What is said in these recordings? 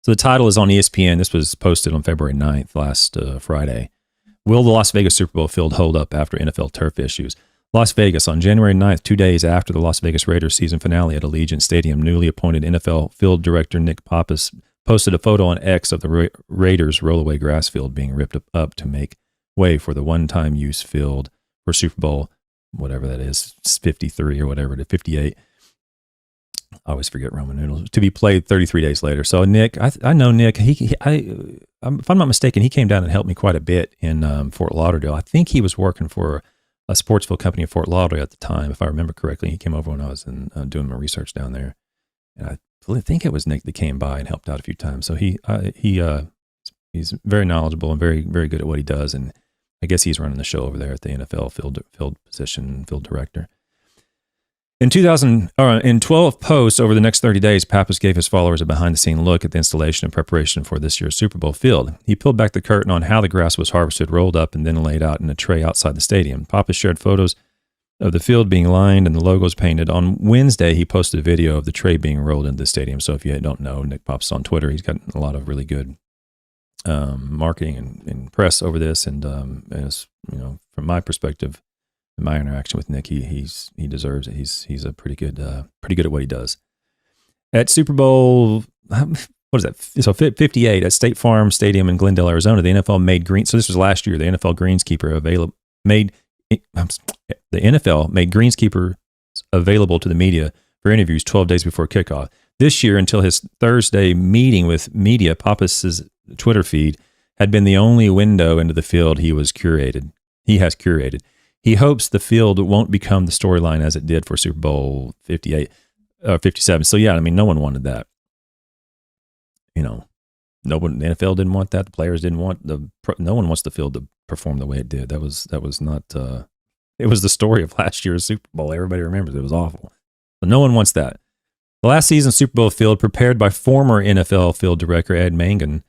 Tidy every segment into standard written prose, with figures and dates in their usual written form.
So the title is on ESPN. This was posted on February 9th, last Friday. Will the Las Vegas Super Bowl field hold up after NFL turf issues? Las Vegas, on January 9th, 2 days after the Las Vegas Raiders season finale at Allegiant Stadium, newly appointed NFL field director Nick Pappas posted a photo on X of the Raiders' rollaway grass field being ripped up to make way for the one-time use field for Super Bowl, whatever that is, 53 or whatever, to 58. I always forget Roman numerals, to be played 33 days later. So Nick, I know Nick. If I'm not mistaken, he came down and helped me quite a bit in Fort Lauderdale. I think he was working for a sportsville company in Fort Lauderdale at the time, if I remember correctly. He came over when I was doing my research down there, and I think it was Nick that came by and helped out a few times. So he's very knowledgeable and very, very good at what he does, and I guess he's running the show over there at the NFL field position, field director. In 12 posts over the next 30 days, Pappas gave his followers a behind-the-scene look at the installation and preparation for this year's Super Bowl field. He peeled back the curtain on how the grass was harvested, rolled up, and then laid out in a tray outside the stadium. Pappas shared photos of the field being lined and the logos painted. On Wednesday, he posted a video of the tray being rolled into the stadium. So if you don't know, Nick Pappas on Twitter, he's got a lot of really good marketing and press over this. And as, from my perspective, in my interaction with Nick, he deserves it. He's a pretty good at what he does. At Super Bowl, what is that? So 58 at State Farm Stadium in Glendale, Arizona, the NFL made so this was last year. The NFL greenskeeper made greenskeepers available to the media for interviews 12 days before kickoff. This year, until his Thursday meeting with media, Pappas's Twitter feed had been the only window into the field he has curated. He hopes the field won't become the storyline as it did for Super Bowl 57. So yeah, no one wanted that. No one, the NFL didn't want that. The players didn't want no one wants the field to perform the way it did. That was not, it was the story of last year's Super Bowl. Everybody remembers it was awful. But no one wants that. The last season's Super Bowl field, prepared by former NFL field director Ed Mangan,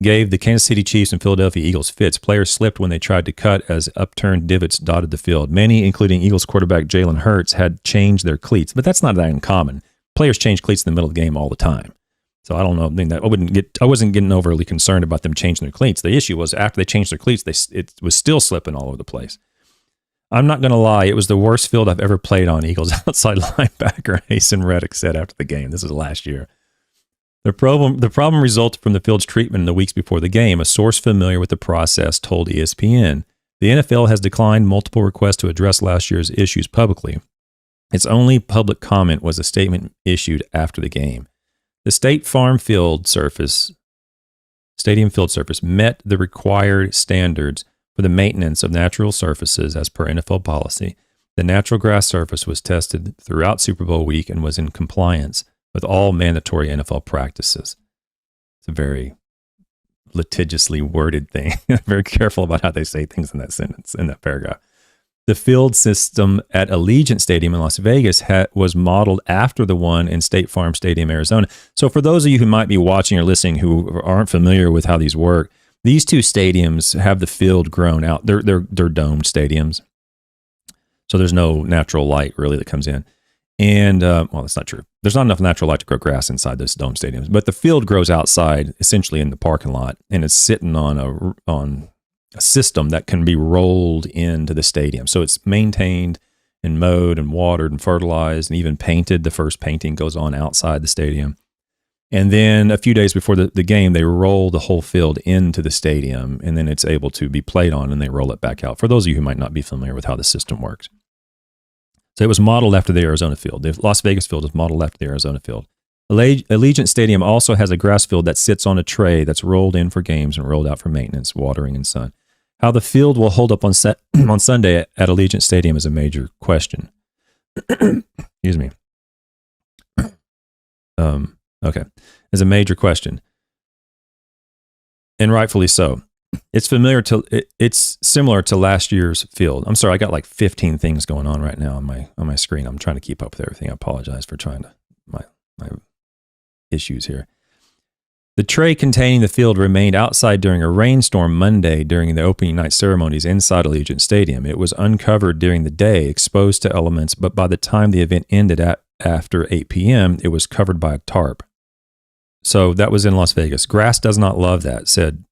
gave the Kansas City Chiefs and Philadelphia Eagles fits. Players slipped when they tried to cut as upturned divots dotted the field. Many, including Eagles quarterback Jalen Hurts, had changed their cleats, but that's not that uncommon. Players change cleats in the middle of the game all the time. So I don't know. I wasn't getting overly concerned about them changing their cleats. The issue was after they changed their cleats, it was still slipping all over the place. I'm not going to lie. It was the worst field I've ever played on, Eagles outside linebacker Hasten Reddick said after the game. This was last year. The problem resulted from the field's treatment in the weeks before the game. A source familiar with the process told ESPN. The NFL has declined multiple requests to address last year's issues publicly. Its only public comment was a statement issued after the game. The State Farm Stadium field surface met the required standards for the maintenance of natural surfaces as per NFL policy. The natural grass surface was tested throughout Super Bowl week and was in compliance with all mandatory NFL practices. It's a very litigiously worded thing. Very careful about how they say things in that sentence, in that paragraph. The field system at Allegiant Stadium in Las Vegas was modeled after the one in State Farm Stadium, Arizona. So for those of you who might be watching or listening who aren't familiar with how these work, these two stadiums have the field grown out. They're domed stadiums. So there's no natural light really that comes in. And, well, that's not true. There's not enough natural light to grow grass inside those dome stadiums, but the field grows outside, essentially in the parking lot, and it's sitting on a system that can be rolled into the stadium. So it's maintained and mowed and watered and fertilized and even painted. The first painting goes on outside the stadium. And then a few days before the game, they roll the whole field into the stadium, and then it's able to be played on, and they roll it back out. For those of you who might not be familiar with how the system works. So it was modeled after the Arizona field. The Las Vegas field was modeled after the Arizona field. Allegiant Stadium also has a grass field that sits on a tray that's rolled in for games and rolled out for maintenance, watering, and sun. How the field will hold up on Sunday at Allegiant Stadium is a major question. Excuse me. Okay. Is a major question. And rightfully so. It's similar to last year's field. I'm sorry, I got like 15 things going on right now on my screen. I'm trying to keep up with everything. I apologize for my issues here. The tray containing the field remained outside during a rainstorm Monday during the opening night ceremonies inside Allegiant Stadium. It was uncovered during the day, exposed to elements, but by the time the event ended after 8 p.m., it was covered by a tarp. So that was in Las Vegas. Grass does not love that, said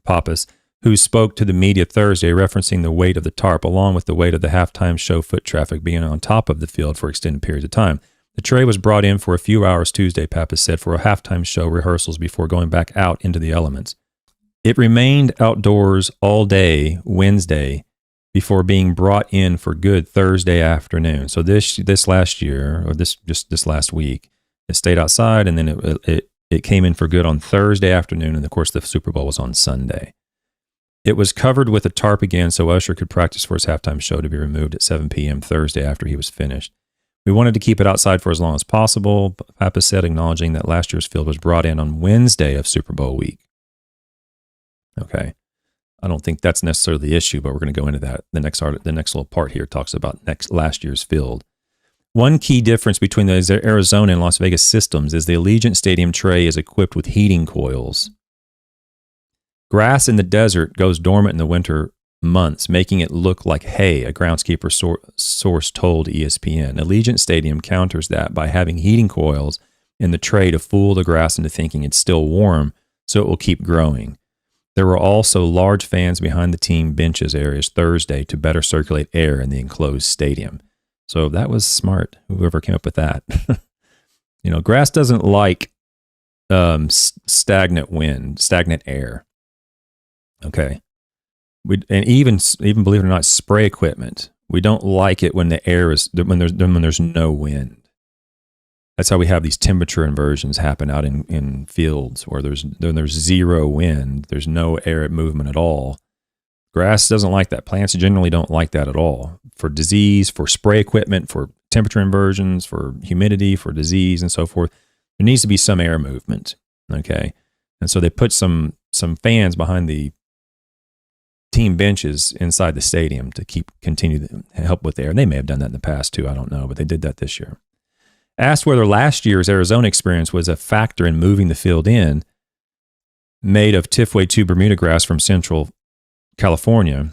Pappas, who spoke to the media Thursday, referencing the weight of the tarp along with the weight of the halftime show foot traffic being on top of the field for extended periods of time. The tray was brought in for a few hours Tuesday, Pappas said, for a halftime show rehearsals before going back out into the elements. It remained outdoors all day Wednesday before being brought in for good Thursday afternoon. So this last year, or this last week, it stayed outside, and then it came in for good on Thursday afternoon, and of course the Super Bowl was on Sunday. It was covered with a tarp again so Usher could practice for his halftime show to be removed at 7 p.m. Thursday after he was finished. We wanted to keep it outside for as long as possible, Pappas said, acknowledging that last year's field was brought in on Wednesday of Super Bowl week. Okay. I don't think that's necessarily the issue, but we're going to go into that. The next little part here talks about last year's field. One key difference between the Arizona and Las Vegas systems is the Allegiant Stadium tray is equipped with heating coils. Grass in the desert goes dormant in the winter months, making it look like hay, a groundskeeper source told ESPN. Allegiant Stadium counters that by having heating coils in the tray to fool the grass into thinking it's still warm, so it will keep growing. There were also large fans behind the team benches areas Thursday to better circulate air in the enclosed stadium. So that was smart, whoever came up with that. Grass doesn't like stagnant wind, stagnant air. Okay. And even believe it or not, spray equipment. We don't like it when the air is when there's no wind. That's how we have these temperature inversions happen out in fields where there's zero wind, there's no air movement at all. Grass doesn't like that. Plants generally don't like that at all. For disease, for spray equipment, for temperature inversions, for humidity, for disease, and so forth, there needs to be some air movement. Okay, and so they put some fans behind the team benches inside the stadium to continue to help with air. And they may have done that in the past too. I don't know, but they did that this year. Asked whether last year's Arizona experience was a factor in moving the field in, made of Tifway 2 Bermuda grass from Central California,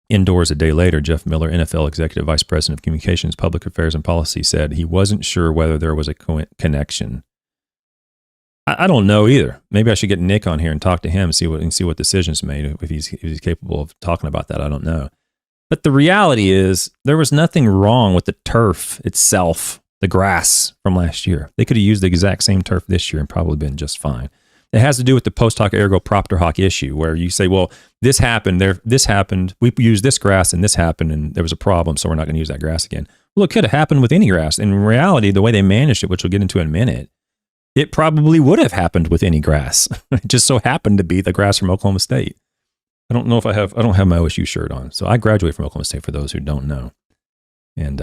indoors a day later, Jeff Miller, NFL Executive Vice President of Communications, Public Affairs and Policy, said he wasn't sure whether there was a connection. I don't know either. Maybe I should get Nick on here and talk to him and see what decisions made. If he's capable of talking about that, I don't know. But the reality is there was nothing wrong with the turf itself, the grass from last year. They could have used the exact same turf this year and probably been just fine. It has to do with the post hoc ergo propter hoc issue, where you say, well, this happened, we used this grass and this happened and there was a problem, so we're not going to use that grass again. Well, it could have happened with any grass. In reality, the way they managed it, which we'll get into in a minute, it probably would have happened with any grass. It just so happened to be the grass from Oklahoma State. I don't have my OSU shirt on. So I graduated from Oklahoma State, for those who don't know. And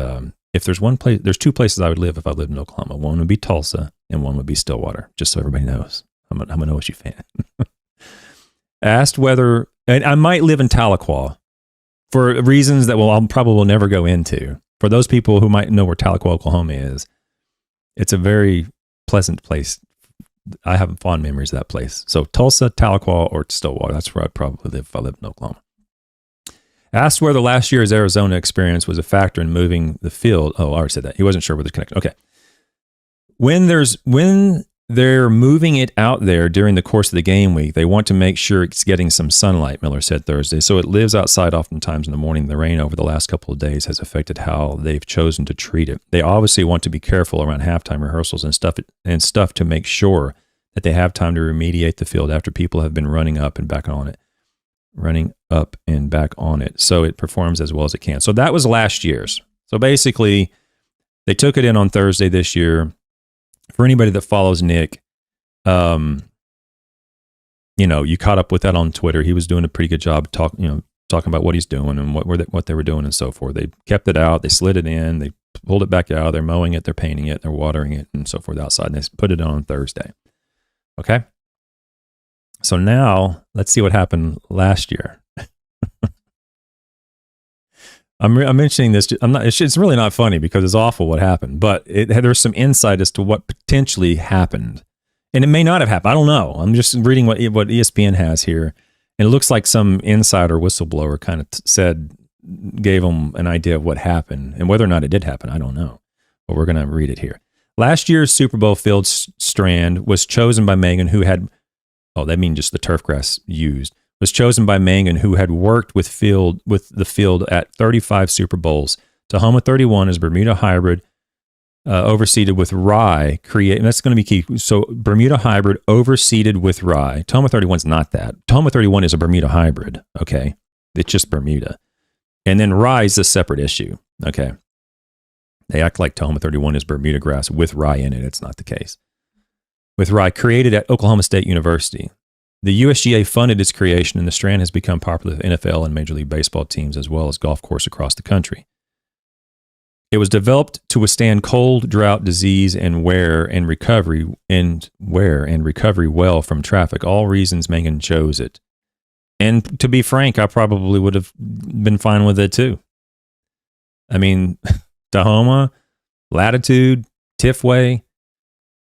if there's there's two places I would live if I lived in Oklahoma. One would be Tulsa and one would be Stillwater, just so everybody knows. I'm an OSU fan. Asked whether, and I might live in Tahlequah for reasons that I'll probably never go into. For those people who might know where Tahlequah, Oklahoma is, it's a very pleasant place. I have fond memories of that place. So Tulsa, Tahlequah, or Stillwater. That's where I'd probably live if I lived in Oklahoma. Asked whether last year's Arizona experience was a factor in moving the field. Oh, I already said that. He wasn't sure whether it's connected. Okay. When they're moving it out there during the course of the game week, they want to make sure it's getting some sunlight, Miller said Thursday. So it lives outside oftentimes in the morning. The rain over the last couple of days has affected how they've chosen to treat it. They obviously want to be careful around halftime rehearsals and stuff to make sure that they have time to remediate the field after people have been running up and back on it. So it performs as well as it can. So that was last year's. So basically, they took it in on Thursday this year. For anybody that follows Nick, you caught up with that on Twitter. He was doing a pretty good job talking about what he's doing and what they were doing and so forth. They kept it out. They slid it in. They pulled it back out. They're mowing it. They're painting it. They're watering it and so forth outside. And they put it on Thursday. Okay. So now let's see what happened last year. I'm mentioning this. It's really not funny because it's awful what happened, but there's some insight as to what potentially happened, and it may not have happened. I don't know. I'm just reading what ESPN has here, and it looks like some insider whistleblower kind of gave them an idea of what happened, and whether or not it did happen, I don't know. But we're going to read it here. Last year's Super Bowl field strand was chosen by Mangan, who had, that means just the turfgrass used, was chosen by Mangan, who had worked with the field at 35 Super Bowls. Tahoma 31 is Bermuda hybrid, overseeded with rye. That's going to be key. So Bermuda hybrid overseeded with rye. Tahoma 31 is not that. Tahoma 31 is a Bermuda hybrid. Okay, it's just Bermuda, and then rye is a separate issue. Okay, they act like Tahoma 31 is Bermuda grass with rye in it. It's not the case. With rye, created at Oklahoma State University. The USGA funded its creation, and the strand has become popular with NFL and Major League Baseball teams, as well as golf courses across the country. It was developed to withstand cold, drought, disease, and wear and recovery well from traffic. All reasons Mangan chose it. And to be frank, I probably would have been fine with it too. I mean, Tahoma, Latitude, Tiffway,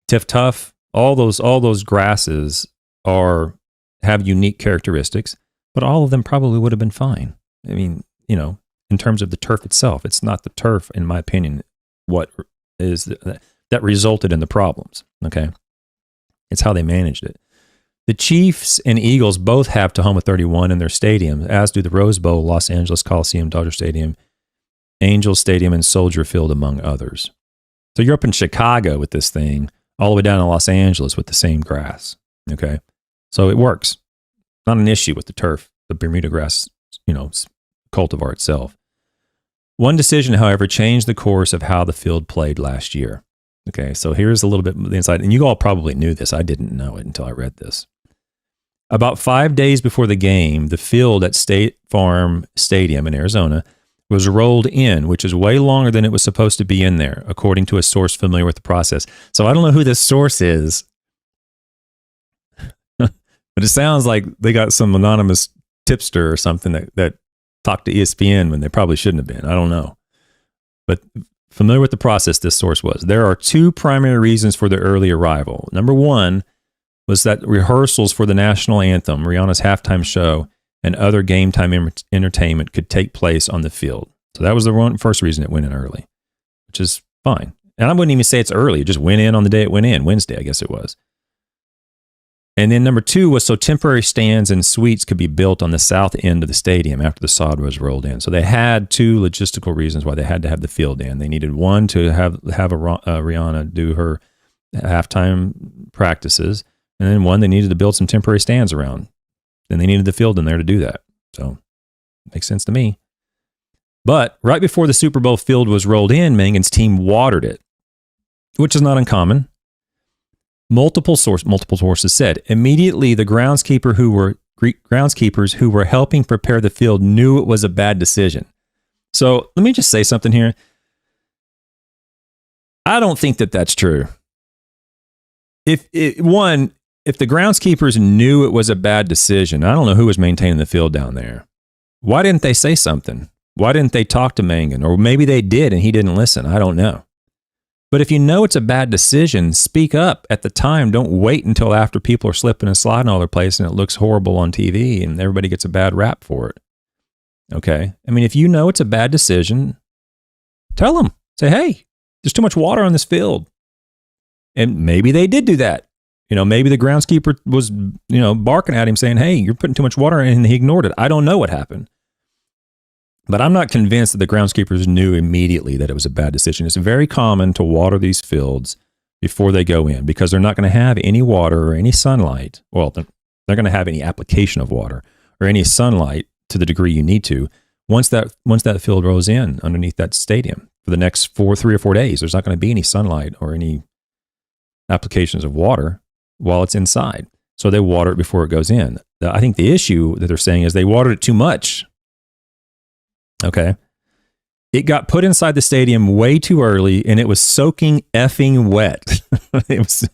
Tiff Tough, all those grasses have unique characteristics, but all of them probably would have been fine. I mean, in terms of the turf itself, it's not the turf, in my opinion, what is that resulted in the problems. Okay, it's how they managed it. The Chiefs and Eagles both have Tahoma 31 in their stadiums, as do the Rose Bowl, Los Angeles Coliseum, Dodger Stadium, Angels Stadium, and Soldier Field, among others. So you're up in Chicago with this thing, all the way down to Los Angeles with the same grass. Okay, so it works. Not an issue with the turf, the Bermuda grass, cultivar itself. One decision, however, changed the course of how the field played last year. Okay, so here's a little bit of the insight, and you all probably knew this. I didn't know it until I read this. About 5 days before the game, the field at State Farm Stadium in Arizona was rolled in, which is way longer than it was supposed to be in there, according to a source familiar with the process. So I don't know who this source is, but it sounds like they got some anonymous tipster or something that talked to ESPN when they probably shouldn't have been. I don't know. But familiar with the process, this source was. There are two primary reasons for the early arrival. Number one was that rehearsals for the national anthem, Rihanna's halftime show, and other game time entertainment could take place on the field. So that was the first reason it went in early, which is fine. And I wouldn't even say it's early. It just went in on the day it went in, Wednesday, I guess it was. And then number two was so temporary stands and suites could be built on the south end of the stadium after the sod was rolled in. So they had two logistical reasons why they had to have the field in. They needed one to have Rihanna do her halftime practices, and then one, they needed to build some temporary stands around. Then they needed the field in there to do that. So makes sense to me. But right before the Super Bowl field was rolled in, Mangan's team watered it, which is not uncommon. Multiple sources said immediately the groundskeepers who were helping prepare the field knew it was a bad decision. So let me just say something here. I don't think that that's true. If the groundskeepers knew it was a bad decision, I don't know who was maintaining the field down there. Why didn't they say something? Why didn't they talk to Mangan? Or maybe they did and he didn't listen. I don't know. But if you know it's a bad decision, speak up at the time. Don't wait until after people are slipping and sliding all over the place and it looks horrible on TV and everybody gets a bad rap for it. Okay? I mean, if you know it's a bad decision, tell them. Say, hey, there's too much water on this field. And maybe they did do that. Maybe the groundskeeper was, barking at him saying, hey, you're putting too much water in, and he ignored it. I don't know what happened. But I'm not convinced that the groundskeepers knew immediately that it was a bad decision. It's very common to water these fields before they go in because they're not going to have any water or any sunlight. Well, they're going to have any application of water or any sunlight to the degree you need to. Once that field rolls in underneath that stadium for the next 3 or 4 days, there's not going to be any sunlight or any applications of water while it's inside. So they water it before it goes in. I think the issue that they're saying is they watered it too much. Okay. It got put inside the stadium way too early and it was soaking effing wet. It was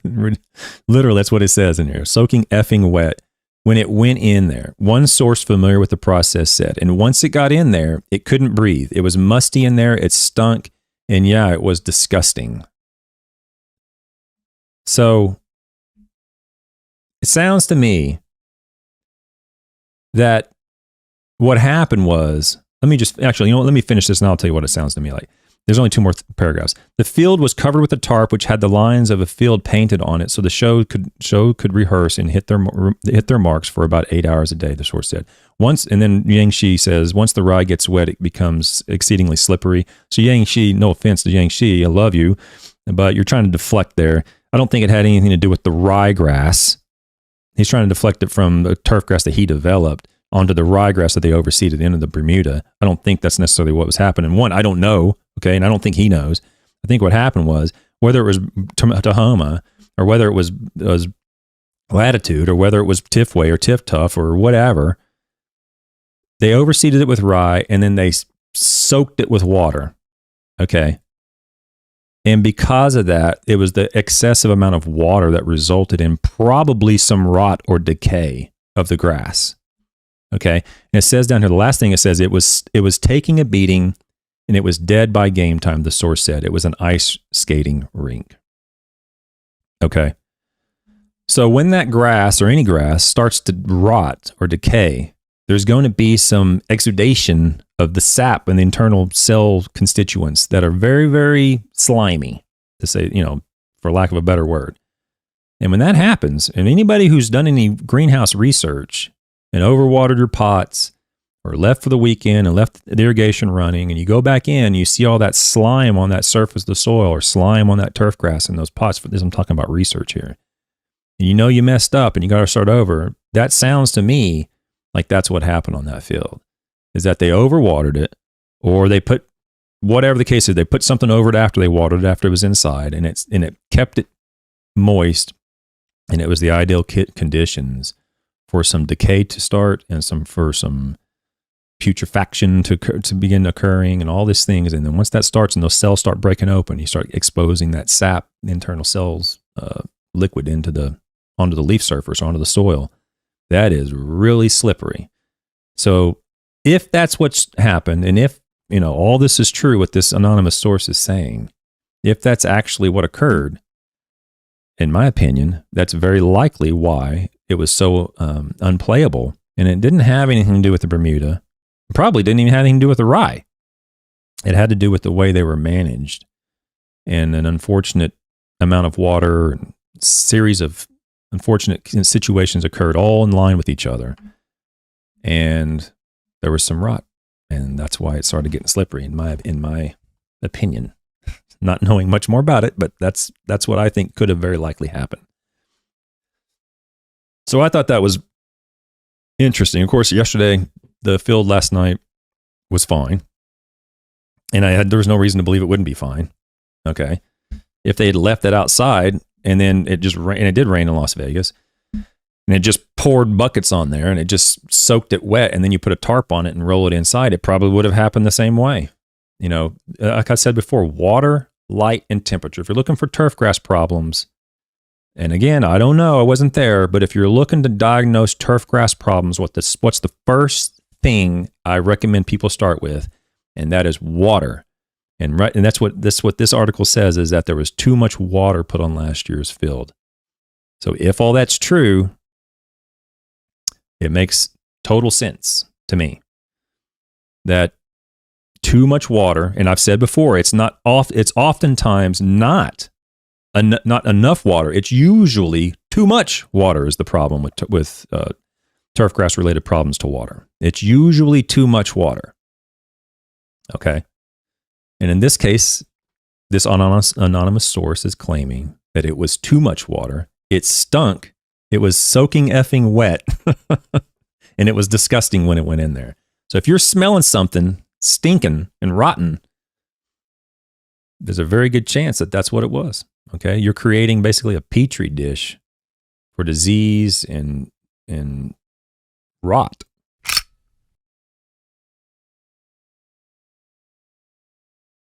literally, that's what it says in here. Soaking effing wet when it went in there. One source familiar with the process said, and once it got in there, it couldn't breathe. It was musty in there. It stunk. And yeah, it was disgusting. So it sounds to me that what happened was, let me finish this and I'll tell you what it sounds to me like. There's only two more paragraphs. The field was covered with a tarp, which had the lines of a field painted on it, so the show could rehearse and hit their marks for about 8 hours a day. The source said. And then Yang Shi says, once the rye gets wet, it becomes exceedingly slippery. So Yang Shi, no offense to Yang Shi, I love you, but you're trying to deflect there. I don't think it had anything to do with the ryegrass. He's trying to deflect it from the turfgrass that he developed onto the ryegrass that they overseeded into the Bermuda. I don't think that's necessarily what was happening. One, I don't know, okay, and I don't think he knows. I think what happened was, whether it was Tahoma or whether it was Latitude or whether it was Tifway or Tiftuff or whatever, they overseeded it with rye and then they soaked it with water, okay? And because of that, it was the excessive amount of water that resulted in probably some rot or decay of the grass. Okay. And it says down here, the last thing it says, it was taking a beating and it was dead by game time, the source said. It was an ice skating rink. Okay. So when that grass or any grass starts to rot or decay, there's going to be some exudation of the sap and the internal cell constituents that are very, very slimy, to say, for lack of a better word. And when that happens, and anybody who's done any greenhouse research and overwatered your pots or left for the weekend and left the irrigation running, and you go back in, you see all that slime on that surface of the soil or slime on that turf grass in those pots. For this, I'm talking about research here. And you messed up and you got to start over. That sounds to me like that's what happened on that field, is that they overwatered it, or they put, whatever the case is, they put something over it after they watered it, after it was inside, and it kept it moist, and it was the ideal conditions for some decay to start and for some putrefaction to begin occurring and all these things. And then once that starts and those cells start breaking open, you start exposing that sap, the internal cells, liquid onto the leaf surface, onto the soil. That is really slippery. So if that's what's happened, and if, all this is true, what this anonymous source is saying, if that's actually what occurred, in my opinion, that's very likely why it was so unplayable. And it didn't have anything to do with the Bermuda. It probably didn't even have anything to do with the rye. It had to do with the way they were managed, and an unfortunate amount of water, and series of unfortunate situations occurred all in line with each other. And there was some rot. And that's why it started getting slippery, in my opinion. Not knowing much more about it, but that's what I think could have very likely happened. So I thought that was interesting. Of course, yesterday, the field last night was fine. And there was no reason to believe it wouldn't be fine. Okay. If they had left it outside and then it just rained, and it did rain in Las Vegas, and it just poured buckets on there and it just soaked it wet, and then you put a tarp on it and roll it inside, it probably would have happened the same way. Like I said before, water, light, and temperature. If you're looking for turfgrass problems, and again, I don't know, I wasn't there, but if you're looking to diagnose turfgrass problems, what's the first thing I recommend people start with? And that is water. And that's what this article says, is that there was too much water put on last year's field. So if all that's true, it makes total sense to me that too much water, and I've said before, it's oftentimes not enough water. It's usually too much water is the problem with turfgrass related problems to water. It's usually too much water. Okay. And in this case, this anonymous source is claiming that it was too much water. It stunk. It was soaking effing wet. And it was disgusting when it went in there. So if you're smelling something stinking and rotten, there's a very good chance that that's what it was. Okay. You're creating basically a petri dish for disease and rot.